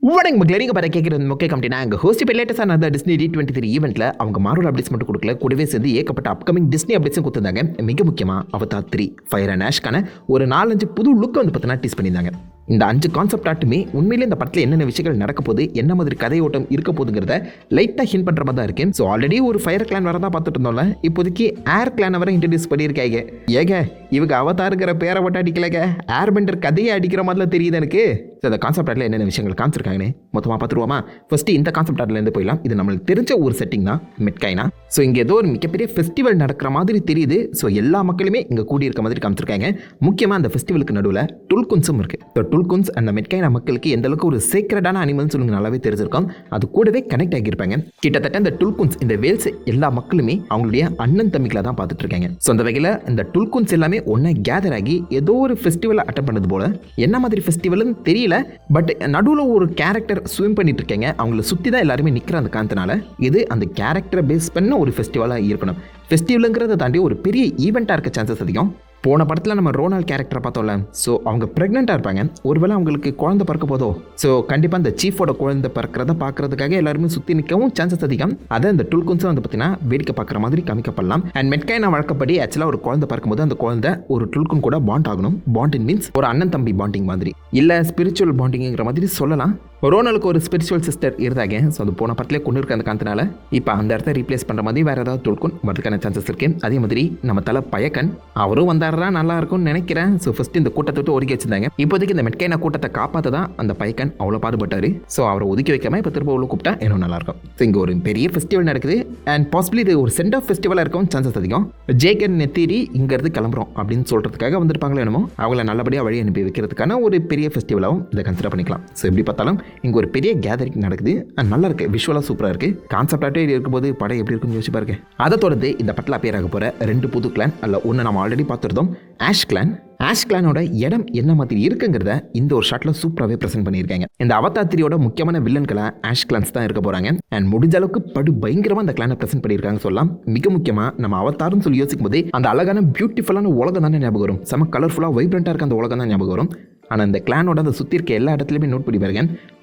வணக்கம் மக்களே, நீங்கள் பார்த்து கேட்குறது முக்கிய கம்பெனி. அங்கே ஹோஸ்ட் இப்போ லேட்டஸ்டான அந்த டிஸ்னி D23 ஈவெண்ட்டில் அவங்க மார்வல் அப்டேட்ஸ் மட்டும் கொடுக்கல, கூடவே சேர்ந்து ஏகப்பட்ட அப்கமிங் டிஸ்னி அப்டேட்ஸும் கொடுத்துருந்தாங்க. மிக முக்கியமாக அவதார் 3 ஃபயர் அண்ட் ஆஷ்க்கான ஒரு 4-5 புது லுக்கை வந்து பார்த்தீங்கன்னா டீஸ் பண்ணியிருந்தாங்க. இந்த 5 கான்செப்ட் ஆட்டுமே உண்மையிலே இந்த படத்தில் என்னென்ன விஷயங்கள் நடக்க போகுது, என்ன மாதிரி கதையோட்டம் இருக்க போகுதுங்கிறத லைட்டாக ஹிண்ட் பண்ணுற மாதிரி தான் இருக்கு. ஸோ ஆல்ரெடி ஒரு ஃபயர் கிளான் வரதா பார்த்துட்டு இருந்தோம்ல, இப்போதைக்கு ஏர் கிளானை வர இன்ட்ரடியூஸ் பண்ணியிருக்காங்க. ஏங்க இவங்க அவதாருங்கிற பேரை மட்டும் அடிக்கலைங்க, ஏர் பெண்டர் கதையை அடிக்கிற மாதிரிலாம் தெரியுது எனக்கு. ஸோ அந்த கான்செப்ட் ஆட்டில் என்னென்ன விஷயங்கள் காமிச்சிருக்காங்கன்னு மொத்தமாக பார்த்துருவோமா? ஃபஸ்ட்டு இந்த கான்செப்ட் ஆட்டிலேருந்து போயிடலாம். இது நம்மளுக்கு தெரிஞ்ச ஒரு செட்டிங் தான், மெட்கைனா. ஸோ இங்கே ஏதோ ஒரு மிகப்பெரிய ஃபெஸ்டிவல் நடக்கிற மாதிரி தெரியுது. ஸோ எல்லா மக்களுமே இங்கே கூடியிருக்க மாதிரி காமிச்சிருக்காங்க. முக்கியமாக அந்த ஃபெஸ்டிவலுக்கு நடுவில் டுல்குன்ஸும் இருக்குது. ஸோ டுல்குன்ஸ் அந்த மெட்கைனா மக்களுக்கு எந்த அளவுக்கு ஒரு சீக்ரெட்டான அனிமல்ஸ் உங்களுக்கு நல்லாவே தெரிஞ்சிருக்கும். அது கூடவே கனெக்ட் ஆகியிருப்பாங்க. கிட்டத்தட்ட இந்த டுல்குன்ஸ், இந்த வேல்ஸ் எல்லா மக்களுமே அவங்களுடைய அண்ணன் தம்பிகளை தான் பார்த்துட்டு இருக்காங்க. ஸோ அந்த வகையில் இந்த டுல்குன்ஸ் எல்லாமே ஒன்றா கேதர் ஆகி ஏதோ ஒரு ஃபெஸ்டிவலை அட்டன் பண்ணது போல. என்ன மாதிரி ஃபெஸ்டிவல்னு தெரியல, பட் நடுவில் ஒரு கேரக்டர் ஸ்விம் பண்ணிட்டு இருக்காங்க. அவங்கள சுற்றி தான் எல்லாருமே நிற்கிற அந்த காரணத்தினால இது அந்த கேரக்டரை பேஸ் பண்ண ஒரு ஃபெஸ்டிவலாக இருக்கணும். ஃபெஸ்டிவலுங்கிறத தாண்டி ஒரு பெரிய ஈவெண்ட்டாக இருக்க சான்சஸ் அதிகம். போன படத்தில் நம்ம ரோனால் கேரக்டரை பார்த்தோம்ல, ஸோ அவங்க ப்ரெக்னெண்ட்டாக இருப்பாங்க. ஒருவேளை அவங்களுக்கு குழந்தை பிறக்க போதோ, ஸோ கண்டிப்பாக அந்த சீஃபோட குழந்தை பிறக்கிறத பார்க்கறதுக்காக எல்லாருமே சுற்றி நிற்கவும் சான்சஸ் அதிகம். அதை அந்த டுல்குன்ஸும் வந்து பார்த்தீங்கன்னா வேடிக்கை பார்க்குற மாதிரி காமிக்கப்படலாம். அண்ட் மெட்கைனா வழக்கப்படி ஆக்சுவலாக ஒரு குழந்தை பிறக்கும்போது அந்த குழந்தை ஒரு டுல்குன் கூட பாண்ட் ஆகணும். பாண்டிங் மீன்ஸ் ஒரு அண்ணன் தம்பி பாண்டிங் மாதிரி, இல்லை ஸ்பிரிச்சுவல் பாண்டிங்கிற மாதிரி சொல்லலாம். ரோனாலுக்கு ஒரு ஸ்பிரிச்சுவல் சிஸ்டர் இருந்தாங்க. ஸோ அது போன படத்திலே கொண்டு இருக்க அந்த காரணத்தினால இப்போ அந்த இடத்த ரீப்ளேஸ் பண்ணுற மாதிரி வேறு ஏதாவது டுல்குன் வரதுக்கான சான்சஸ் இருக்கு. அதே மாதிரி நம்ம தலை பயக்கன் அவரும் வந்தாரா நல்லா இருக்கும்னு நினைக்கிறேன். ஸோ ஃபர்ஸ்ட் இந்த கூட்டத்தை விட்டு ஒதுக்கி வச்சிருந்தாங்க. இப்போதைக்கு இந்த மெட்கைனா கூட்டத்தை காப்பாற்ற தான் அந்த பயக்கன் அவ்வளோ பாடுபட்டாரு. ஸோ அவரை ஒதுக்கி வைக்காம இப்போ திரும்ப உள்ள கூப்பிட்டா இன்னும் நல்லா இருக்கும். ஸோ இங்கே ஒரு பெரிய ஃபெஸ்டிவல் நடக்குது. அண்ட் பாசிபிளி இது ஒரு சென்ட் ஆஃப் ஃபெஸ்டிவலாக இருக்கும் சான்சஸ் அதிகம். ஜேகன் நெத்திரி இங்கேருந்து கிளம்புறோம் அப்படின்னு சொல்கிறதுக்காக வந்திருப்பாங்களோ என்னமோ, அவங்கள நல்லபடியாக வழி அனுப்பி வைக்கிறதுக்கான ஒரு பெரிய ஃபெஸ்டிவலாகவும் இதை கன்சிடர் பண்ணிக்கலாம். ஸோ எப்படி பார்த்தாலும் இங்கே ஒரு பெரிய கேதரிங் நடக்குது. நல்லா இருக்கு, விஷுவலாக சூப்பராக இருக்கு. கான்செப்ட் ஆட்டே இருக்கும்போது படம் எப்படி இருக்குன்னு யோசிச்சு பாருங்க. அதை தொடர்ந்து இந்த படத்தில் அப்பியர் ஆக போகிற 2 புது கிளான் அல்ல ஒன்று நம்ம ஆல்ரெடி பார்த்துருந்தோம், ஆஷ் கிளான். ஆஷ் கிளானோட இடம் என்ன மாதிரி இருக்குங்கிறத இந்த ஒரு ஷாட்டில் சூப்பராகவே ப்ரெசென்ட் பண்ணியிருக்காங்க. இந்த அவதார் 3யோட முக்கியமான வில்லன்களை ஆஷ் கிளான்ஸ் தான் இருக்க போகிறாங்க. அண்ட் முடிஞ்ச அளவுக்கு படு பயங்கரமாக அந்த கிளானை ப்ரெசென்ட் பண்ணியிருக்காங்க சொல்லலாம். மிக முக்கியமாக நம்ம அவதார்னு சொல்லி யோசிக்கும் போது அந்த அழகான பியூட்டிஃபுல்லான உலகம் தானே ஞாபகம் வரும். செம கலர்ஃபுல்லாக வைப்ரண்ட்டாக இருக்க அந்த உலகம் தான் ஞாபகம் வரும். ஆனால் இந்த கிளானோட அந்த சுற்றி இருக்க எல்லா இடத்துலையுமே நோட் பண்ணி பாருங்க,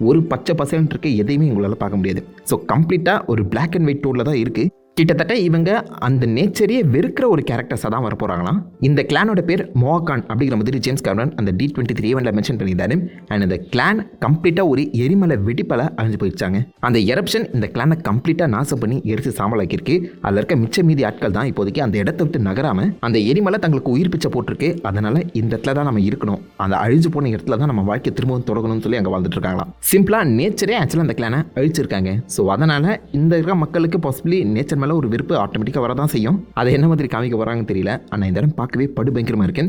ஒரு பச்சை பசேல்னு இருக்க எதையுமே உங்களால் பார்க்க முடியாது. ஸோ கம்ப்ளீட்டாக ஒரு பிளாக் அண்ட் ஒயிட் டோனில் தான் இருக்குது. கிட்டத்தட்ட இவங்க அந்த நேச்சரையே வெறுக்கிற ஒரு கேரக்டர்ஸாக தான் வர போகிறாங்களாம். இந்த கிளானோட பேர் மோகான் அப்படிங்கிற மாதிரி ஜேம்ஸ் கேமரன் அந்த D23 ஈவெண்ட்டில் மென்ஷன் பண்ணியிருந்தாரு. அண்ட் இந்த கிளான் கம்ப்ளீட்டாக ஒரு எரிமலை வெடிப்பலை அழிஞ்சு போயிடுச்சாங்க. அந்த எரப்ஷன் இந்த கிளானை கம்ப்ளீட்டாக நாசம் பண்ணி எரிச்சு சாம்பலாக்கியிருக்கு. அதில் இருக்க மிச்ச மீதி ஆட்கள் தான் இப்போதைக்கு அந்த இடத்த விட்டு நகராமல் அந்த எரிமலை தங்களுக்கு உயிர் பிச்சை போட்டிருக்கு. அதனால் இந்த இடத்துல தான் நம்ம இருக்கணும், அந்த அழிஞ்சு போன இடத்துல தான் நம்ம வாழ்க்கை திரும்பவும் தொடங்கணும்னு சொல்லி அங்கே வாழ்ந்துட்டு இருக்காங்களாம். சிம்பிளாக நேச்சரே ஆக்சுவலாக அந்த கிளானை அழிச்சிருக்காங்க. ஸோ அதனால் இந்த இருக்க மக்களுக்கு பாசிபிளி நேச்சர் ஒரு விருப்பு ஆட்டோமேட்டிக்காக வரதான் செய்யும். அதை என்ன மாதிரி காமிக்க வராங்கன்னு தெரியல. ஆனால் இந்த இடம் பார்க்கவே படு பயங்கரமாக இருக்கு.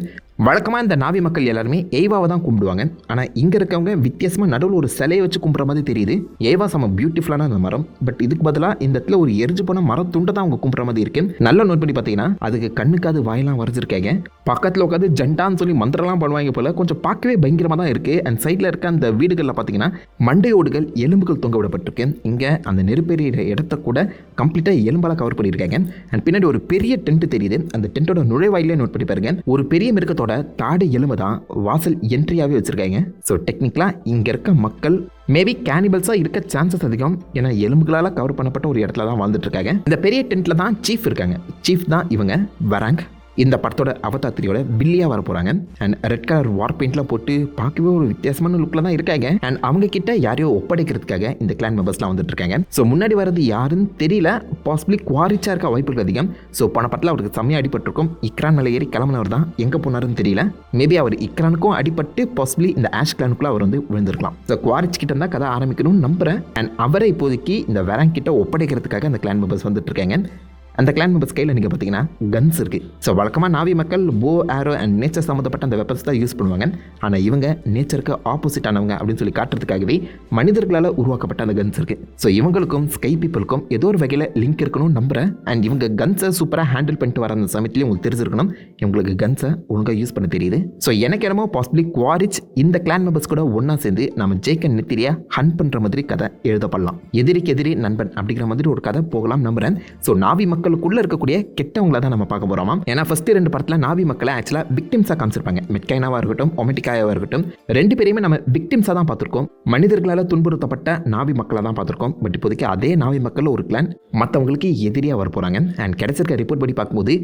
வழக்கமாக இந்த நாவி மக்கள் எல்லாருமே ஏவாவை தான் கும்பிடுவாங்க. ஆனால் இங்கே இருக்கவங்க வித்தியாசமாக நடுவில் ஒரு சிலையை வச்சு கும்பிட்ற மாதிரி தெரியுது. ஏவா செம பியூட்டிஃபுல்லான அந்த மரம், பட் இதுக்கு பதிலாக இந்த இடத்துல ஒரு எரிஞ்சு போன மரம் துண்டை தான் அவங்க கும்பிட்ற மாதிரி இருக்கு. நல்லா நோட் பண்ணி பார்த்தீங்கன்னா அதுக்கு கண்ணுக்கு அது வாயெல்லாம் வரைஞ்சிருக்காங்க. பக்கத்தில் உட்காந்து ஜண்டான்னு சொல்லி மந்திரம்லாம் பண்ணுவாங்க போல. கொஞ்சம் பார்க்கவே பயங்கரமாக தான் இருக்குது. அண்ட் சைடில் இருக்க அந்த வீடுகளில் பார்த்தீங்கன்னா மண்டையோடுகள் எலும்புகள் தொங்க விடப்பட்டிருக்கு. இங்கே அந்த நெருப்பெரிய இடத்த கூட கம்ப்ளீட்டாக எலும்பால் கவர் பண்ணியிருக்காங்க. அண்ட் பின்னாடி ஒரு பெரிய டென்ட் தெரியுது. அந்த டென்ட்டோட நுழைவாயிலே நோட் பண்ணி பாருங்க, ஒரு பெரிய மிருகத்தோட தாடை எலும்பு தான் வாசல் என்ட்ரியாகவே வச்சிருக்காங்க. ஸோ டெக்னிக்கலாக இங்கே இருக்க மக்கள் மேபி கேனிபல்ஸாக இருக்க சான்சஸ் அதிகம். ஏன்னா எலும்புகளால் கவர் பண்ணப்பட்ட ஒரு இடத்துல தான் வாழ்ந்துட்டு இருக்காங்க. இந்த பெரிய டென்ட்டில் தான் சீஃப் இருக்காங்க. சீஃப் தான் இவங்க வராங். இந்த படத்தோட அவதார் 3யோட பில்லியாக வர போகிறாங்க. அண்ட் ரெட் கலர் வார் பெயிண்ட்லாம் போட்டு பார்க்கவே ஒரு வித்தியாசமான லுக்கில் தான் இருக்காங்க. அண்ட் அவங்க கிட்ட யாரையோ ஒப்படைக்கிறதுக்காக இந்த கிளான் மெம்பர்ஸ்லாம் வந்துட்டு இருக்காங்க. ஸோ முன்னாடி வரது யாருன்னு தெரியல, பாசிபிளி குவாரிச்சா இருக்க வாய்ப்புகள் அதிகம். ஸோ போன படத்தில் அவருக்கு செம்மையாக அடிபட்டிருக்கும். இக்ரான் மேலே ஏறி கிளம்பினவர் தான் எங்கே போனாருன்னு தெரியல. மேபி அவர் இக்ரானுக்கும் அடிபட்டு பாசிபிளி இந்த ஆஷ் கிளானுக்குள்ள அவர் வந்து விழுந்திருக்கலாம். ஸோ குவாரிச் கிட்ட இருந்தால் கதை ஆரம்பிக்கணும்னு நம்புகிறேன். அண்ட் அவரை இப்போதைக்கு இந்த வெராங் கிட்ட ஒப்படைக்கிறதுக்காக அந்த கிளான் மெம்பர்ஸ் வந்துட்டு இருக்காங்க. அந்த கிளான் மெம்பர்ஸ் கையில் நீங்கள் பார்த்தீங்கன்னா கன்ஸ் இருக்குது. ஸோ வழக்கமாக நாவி மக்கள் போ, ஆரோ அண்ட் நேச்சர் சம்மந்தப்பட்ட அந்த வெப்பன்ஸ் தான் யூஸ் பண்ணுவாங்க. ஆனால் இவங்க நேச்சருக்கு ஆப்போசிட்டானவங்க அப்படின்னு சொல்லி காட்டுறதுக்காகவே மனிதர்களால் உருவாக்கப்பட்ட அந்த கன்ஸ் இருக்குது. ஸோ இவங்களுக்கும் ஸ்கை பீப்புளுக்கும் ஏதோ ஒரு வகையில் லிங்க் இருக்கணும்னு நம்புகிறேன். அண்ட் இவங்க கன்ஸை சூப்பராக ஹேண்டில் பண்ணிட்டு வர அந்த சமயத்துலேயும் உங்களுக்கு தெரிஞ்சிருக்கணும் இவங்களுக்கு கன்ஸை ஒழுங்காக யூஸ் பண்ண தெரியுது. ஸோ எனக்கு என்னமோ பாசிபிளி குவாரிச் இந்த கிளான் மெம்பர்ஸ் கூட ஒன்றா சேர்ந்து நம்ம ஜேக்கன் நெத்திரியா ஹண்ட் பண்ணுற மாதிரி கதை எழுதப்படலாம். எதிரிக்கு எதிரி நண்பன் அப்படிங்கிற மாதிரி ஒரு கதை போகலாம் நம்புகிறேன். ஸோ நாவி மக்கள் மக்களுக்குள்ள இருக்கக்கூடிய கெட்டவங்கள தான் நம்ம பார்க்க போறோமா. ஏன்னா ஃபர்ஸ்ட் 2 படத்துல நாவி மக்களை ஆக்சுவலா விக்டிம்ஸா காமிச்சிருப்பாங்க. மெட்கைனாவா இருக்கட்டும் ஒமெட்டிகாயாவா இருக்கட்டும் 2 பேரையுமே நம்ம விக்டிம்ஸா தான் பார்த்திருக்கோம். மனிதர்களால் துன்புறுத்தப்பட்ட நாவி மக்களை தான் பார்த்திருக்கோம். பட் இப்போதைக்கு அதே நாவி மக்கள் ஒரு கிளான் மற்றவங்களுக்கு எதிரியா வர போறாங்க. அண்ட் கிடைச்சிருக்க ரிப்போர்ட் படி பார்க்கும்போது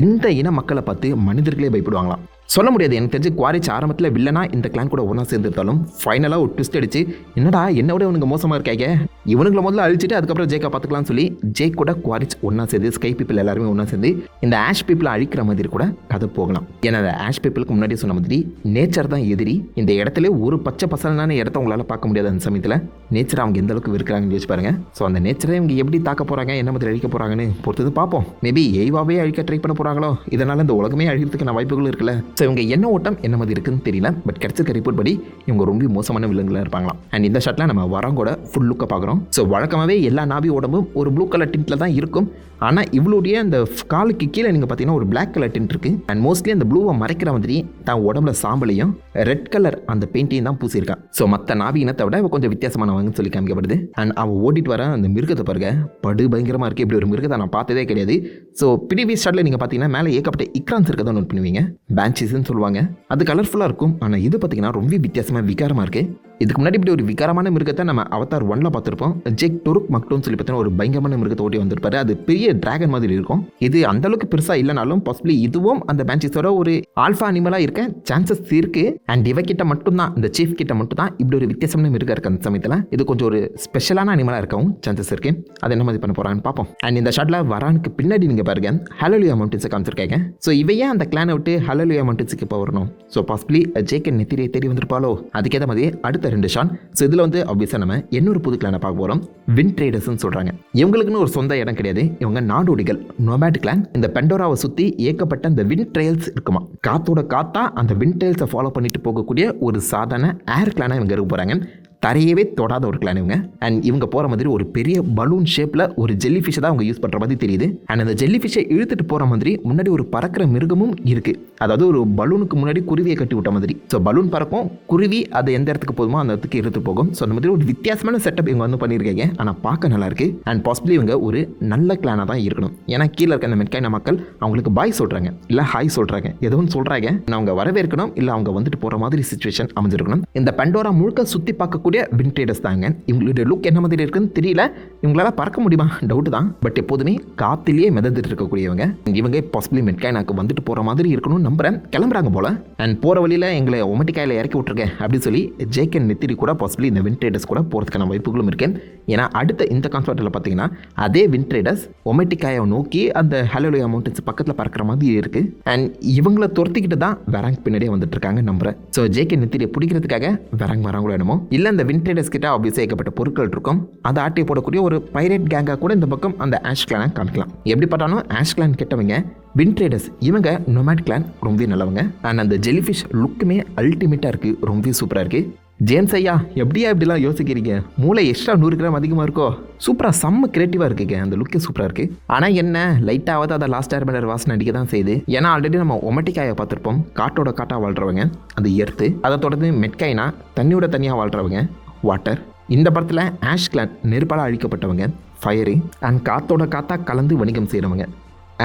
இந்த இன மக்களை பார்த்து மனிதர்களே பயப்படுவாங்களாம். சொல்ல முடியாது. எனக்கு தெரிஞ்சு குவாரிச் ஆரம்பத்தில் வில்லனா இந்த கிளான் கூட ஒன்றா சேர்ந்துருந்தாலும் ஃபைனலாக ஒரு ட்விஸ்ட் அடிச்சு என்னடா என்னோட இவனுக்கு மோசமாக இருக்காங்க, இவனுங்களை முதல்ல அழிச்சிட்டு அதுக்கப்புறம் ஜேக்கா பார்த்துக்கலாம்னு சொல்லி ஜேக் கூட குவாரிச் ஒன்றா சேர்ந்து ஸ்கை பீப்பிள் எல்லாருமே ஒன்றா சேர்ந்து இந்த ஆஷ் பீப்பிளை அழிக்கிற மாதிரி கூட கதை போகலாம். ஏன்னா அந்த ஆஷ் பீப்பிளுக்கு முன்னாடி சொன்ன மாதிரி நேச்சர் தான் எதிரி. இந்த இடத்துல ஒரு பச்சை பசலான இடத்த உங்களால் பார்க்க முடியாது. அந்த சமயத்தில் நேச்சர் அவங்க எந்த அளவுக்கு இருக்கிறாங்கன்னு யோசிச்சு பாருங்க. ஸோ அந்த நேச்சரை இவங்க எப்படி தாக்க போகிறாங்க, என்ன மாதிரி அழிக்க போகிறாங்கன்னு பொறுத்தது பார்ப்போம். மேபி எய்வாவே அழிக்க ட்ரை பண்ண போகிறாங்களோ, இதனால் இந்த உலகமே அழிக்கிறதுக்கான வாய்ப்புகள் இருக்குல்ல. ஸோ இவங்க என்ன ஓட்டம் என்ன மாதிரி இருக்குன்னு தெரியல. பட் கிடைச்சிருக்க ரிப்போர்ட் படி இவங்க ரொம்ப மோசமான விலங்குகளாக இருப்பாங்களாம். அண்ட் இந்த ஷாட்டில் நம்ம வராங்கோட ஃபுல் லுக்கை பார்க்குறோம். ஸோ வழக்கமாகவே எல்லா நாவி உடம்பும் ஒரு ப்ளூ கலர் டின்ட்டில் தான் இருக்கும். ஆனால் இவளுடைய அந்த காலுக்கு கீழே நீங்கள் பார்த்தீங்கன்னா ஒரு பிளாக் கலர் டின்ட் இருக்குது. அண்ட் மோஸ்ட்லி அந்த ப்ளூவை மறைக்கிற மாதிரி தான் உடம்புல சாம்பலையும் ரெட் கலர் அந்த பெயிண்டையும் தான் பூசியிருக்கான். ஸோ மற்ற நாவி இனத்தை விட கொஞ்சம் வித்தியாசமானவங்கன்னு சொல்லி காமிக்கப்படுது. அண்ட் அவள் ஓடிட்டு வர அந்த மிருகத்தை பாருங்க, படு பயங்கரமாக இருக்குது. இப்படி ஒரு மிருகத்தை நான் பார்த்ததே கிடையாது. ஸோ ப்ரீவியஸ் ஷாட்டில் நீங்கள் பார்த்தீங்கன்னா மேலே ஏகப்பட்ட இக்ரான்ஸ் இருக்கதான் நோட் பண்ணுவீங்க. பேன்சீஸ்ன்னு சொல்லுவாங்க. அது கலர்ஃபுல்லாக இருக்கும். ஆனால் இது பார்த்தீங்கன்னா ரொம்ப வித்தியாசமாக விகாரமாக இருக்குது. இதுக்கு முன்னாடி இப்படி ஒரு விகாரமான மிருகத்தை நம்ம அவதார் 1ல பார்த்துருப்போம். ஜெக் டொருக் மக்டோன்னு சொல்லி பார்த்தீங்கன்னா ஒரு பயங்கரமான மிருகத்தை ஓட்டி வந்திருப்பாரு. அது பெரிய டிராகன் மாதிரி இருக்கும். இது அந்த அளவுக்கு பெருசாக இல்லைனாலும் பாசிபிளி இதுவும் அந்த பேன்சீஸோட ஒரு ஆல்ஃபா அனிமலாக இருக்க சான்சஸ் இருக்கு. அண்ட் இவகிட்ட மட்டும்தான், இந்த சீஃப் கிட்ட மட்டும் தான் இப்படி ஒரு வித்தியாசமான மிருகம் இருக்கு. அந்த சமயத்தில் இது கொஞ்சம் ஒரு ஸ்பெஷலான அனிமலாக இருக்கவும் சான்சஸ் இருக்கு. அது என்ன மாதிரி பண்ண போறாங்கன்னு பார்ப்போம். அண்ட் இந்த ஷாட்ல வரானுக்கு பின்னாடி நீங்க பாருங்க ஹalleluya மவுண்டன்ஸை காமிச்சிருக்காங்க. ஸோ இவையே அந்த கிளானை விட்டு ஹalleluya மவுண்டன்ஸுக்கு இப்போ வரணும். ஸோ பாசிபிளி ஜேக் நெத்திரியை தேடி வந்திருப்பாலோ. அதுக்கேற்ற மாதிரி அடுத்த 2 ஷாட். ஸோ இதில் வந்து ஆப்வியஸாக நம்ம இன்னொரு புது கிளானை பார்க்க போகிறோம். விண்ட் ட்ரேடர்ஸ்னு சொல்கிறாங்க. இவங்களுக்குன்னு ஒரு சொந்த இடம் கிடையாது. இவங்க நாடோடிகள், நோமேட் கிளான். இந்த பெண்டோராவை சுற்றி ஏகப்பட்ட இந்த விண்ட் ட்ரெயில்ஸ் இருக்குமா. காத்தோட காத்தா அந்த விண்ட் ட்ரெயில்ஸை ஃபாலோ பண்ணிட்டு போகக்கூடிய ஒரு சாதாரண ஏர் கிளானாக இவங்க இருக்க போகிறாங்க. தரையவே தொடாத ஒரு கிளான் இவங்க. அண்ட் இவங்க போகிற மாதிரி ஒரு பெரிய பலூன் ஷேப்பில் ஒரு ஜெல்லி ஃபிஷ்ஷை தான் அவங்க யூஸ் பண்ணுற மாதிரி தெரியுது. அண்ட் அந்த ஜெல்லி ஃபிஷ்ஷை இழுத்துட்டு போகிற மாதிரி முன்னாடி ஒரு பறக்கிற மிருகமும் இருக்குது. அதாவது ஒரு பலூனுக்கு முன்னாடி குருவியை கட்டி விட்ட மாதிரி. ஸோ பலூன் பறக்கும், குருவி அது எந்த இடத்துக்கு போதுமோ அந்த இடத்துக்கு இழுத்து போகும். ஸோ அந்த மாதிரி ஒரு வித்தியாசமான செட்டப் இவங்க வந்து பண்ணியிருக்காங்க. ஆனால் பார்க்க நல்லா இருக்கு. அண்ட் பாசிபிளி இவங்க ஒரு நல்ல கிளானாக தான் இருக்கணும். ஏன்னா கீழே இருக்க அந்த மெட்கைனா மக்கள் அவங்களுக்கு பாய் சொல்கிறாங்க, இல்லை ஹாய் சொல்கிறாங்க, ஏதோ ஒன்று சொல்கிறாங்க. அவங்க வரவேற்கணும், இல்லை அவங்க வந்துட்டு போகிற மாதிரி சிச்சுவேஷன் அமைஞ்சிருக்கணும். இந்த பெண்டோரா முழுக்க சுற்றி பார்க்கக்கூடிய விண்ட் ட்ரேடர்ஸ் தாங்க. இவங்களுடைய லுக் என்ன மாதிரி இருக்குன்னு தெரியல. இவங்களால பறக்க முடியுமா டவுட் தான். பட் எப்போதுமே காத்திலேயே மிதந்துட்டு இருக்கக்கூடியவங்க. இவங்க பாசிபிளி மெட்கைனாக்கு வந்துட்டு போற மாதிரி இருக்கணும்னு நம்புறேன். கிளம்புறாங்க போல. அண்ட் போற வழியில எங்களை ஒமெட்டிகாயில இறக்கி விட்டுருக்கேன் அப்படின்னு சொல்லி ஜேக் அண்ட் நெத்திரி கூட பாசிபிளி இந்த விண்ட் ட்ரேடர்ஸ் கூட போறதுக்கான வாய்ப்புகளும் இருக்கு. ஏன்னா அடுத்த இந்த கான்செப்ட்ல பார்த்தீங்கன்னா அதே விண்ட் ட்ரேடர்ஸ் ஒமெட்டிகாயை நோக்கி அந்த ஹalleluya மவுண்டன்ஸ் பக்கத்தில் பறக்கிற மாதிரி இருக்கு. அண்ட் இவங்களை துரத்திக்கிட்டு தான் வெராங் பின்னாடியே வந்துட்டு இருக்காங்க நம்புறேன். ஸோ ஜேக் அண்ட் நெத்திரியை பிடிக்கிறதுக்காக வெராங் வராங்களோ என்னமோ. இல்லை இந்த விண்ட் ட்ரேடர்ஸ் கிட்ட ஆப்வியஸாக ஏகப்பட்ட பொருட்கள் இருக்கும். அதை ஆட்டி போடக்கூடிய ஒரு பைரேட் கேங்காக கூட இந்த பக்கம் அந்த ஆஷ் கிளானை காமிக்கலாம். எப்படி பார்த்தாலும் ஆஷ் கிளான் கெட்டவங்க, விண்ட் ட்ரேடர்ஸ் இவங்க நோமேட் கிளான் ரொம்ப நல்லவங்க. அண்ட் அந்த ஜெல்லிஃபிஷ் லுக்குமே அல்டிமேட்டாக இருக்குது, ரொம்ப சூப்பராக இருக்குது. ஜேம்ஸ் ஐயா எப்படியா இப்படிலாம் யோசிக்கிறீங்க? மூளை எக்ஸ்ட்ரா 100 கிராம் அதிகமாக இருக்கோ? சூப்பராக செம்ம கிரியேட்டிவாக இருக்குங்க. அந்த லுக்கே சூப்பராக இருக்குது. ஆனால் என்ன லைட்டாவது அதை லாஸ்ட் ஏர்பெண்டர் வாசனை அடிக்க தான் செய்யுது. ஏன்னா ஆல்ரெடி நம்ம ஒமெட்டிகாயை பார்த்துருப்போம். காட்டோட காட்டாக வாழ்கிறவங்க அது எர்த்து. அதை தொடர்ந்து மெட்கைனா தண்ணியோட தனியாக வாழ்கிறவங்க வாட்டர். இந்த படத்தில் ஆஷ் கிளான் நெருப்பால் அழிக்கப்பட்டவங்க ஃபயரு. அண்ட் காத்தோட காத்தா கலந்து வணிகம் செய்கிறவங்க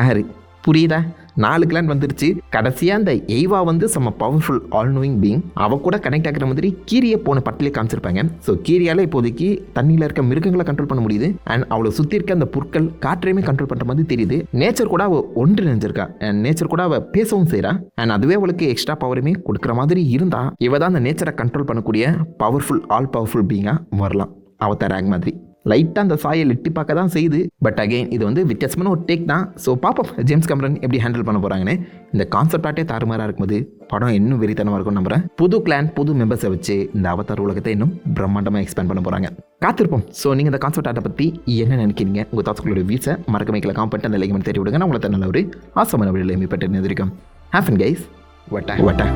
ஏரு. புரியுதா? 4 கிளான் வந்துருச்சு. கடைசியாக அந்த எய்வா வந்து செம்ம பவர்ஃபுல் ஆல் நோயிங் பீங். அவ கூட கனெக்ட் ஆகிற மாதிரி கீரியை போன பட்டிலே காமிச்சிருப்பாங்க. ஸோ கீரியால் இப்போதைக்கு தண்ணியில் இருக்க மிருகங்களை கண்ட்ரோல் பண்ண முடியுது. அண்ட் அவளை சுற்றி இருக்க அந்த பொருட்கள் காற்றையுமே கண்ட்ரோல் பண்ணுற மாதிரி தெரியுது. நேச்சர் கூட அவள் ஒன்று நினைஞ்சிருக்கா. அண்ட் நேச்சர் கூட அவள் பேசவும் செய்கிறா. அண்ட் அதுவே அவளுக்கு எக்ஸ்ட்ரா பவருமே கொடுக்குற மாதிரி இருந்தா இவ தான் அந்த நேச்சரை கண்ட்ரோல் பண்ணக்கூடிய பவர்ஃபுல் ஆல் பவர்ஃபுல் பீங்காக வரலாம். அவதார் ரேங்க் மாதிரி லைட்டாக அந்த சாயல் எட்டி பார்க்க தான் செய்யுது. பட் அகெயின் இது வந்து வித்தியாசமான ஒரு டேக் தான். ஸோ பார்ப்போம் ஜேம்ஸ் கேமரன் எப்படி ஹேண்டில் பண்ண போகிறாங்கன்னு. இந்த கான்செப்ட் ஆட்டே தாறுமாறாக இருக்கும்போது படம் இன்னும் வெறித்தனமாக இருக்கும்னு நம்புறேன். புது கிளான் புது மெம்பர்ஸை வச்சு இந்த அவதார் உலகத்தை இன்னும் பிரம்மாண்டமாக எக்ஸ்பேண்ட் பண்ண போகிறாங்க. காத்திருப்போம். ஸோ நீங்கள் இந்த கான்செப்ட் ஆட்டை பற்றி என்ன நினைக்கிறீங்க? உங்கள் தாட்ஸ்களோட வியூஸை மறக்க வைக்கல காம் பண்ணிட்டு அந்த லைக் தெரிய விடுங்க. நான் உங்களை நல்ல ஒரு ஆசமான வீடியோவில் மீப்பட்டு நிதிரிக்கும். ஹேஃபன் கைஸ். வட்டா வட்டா.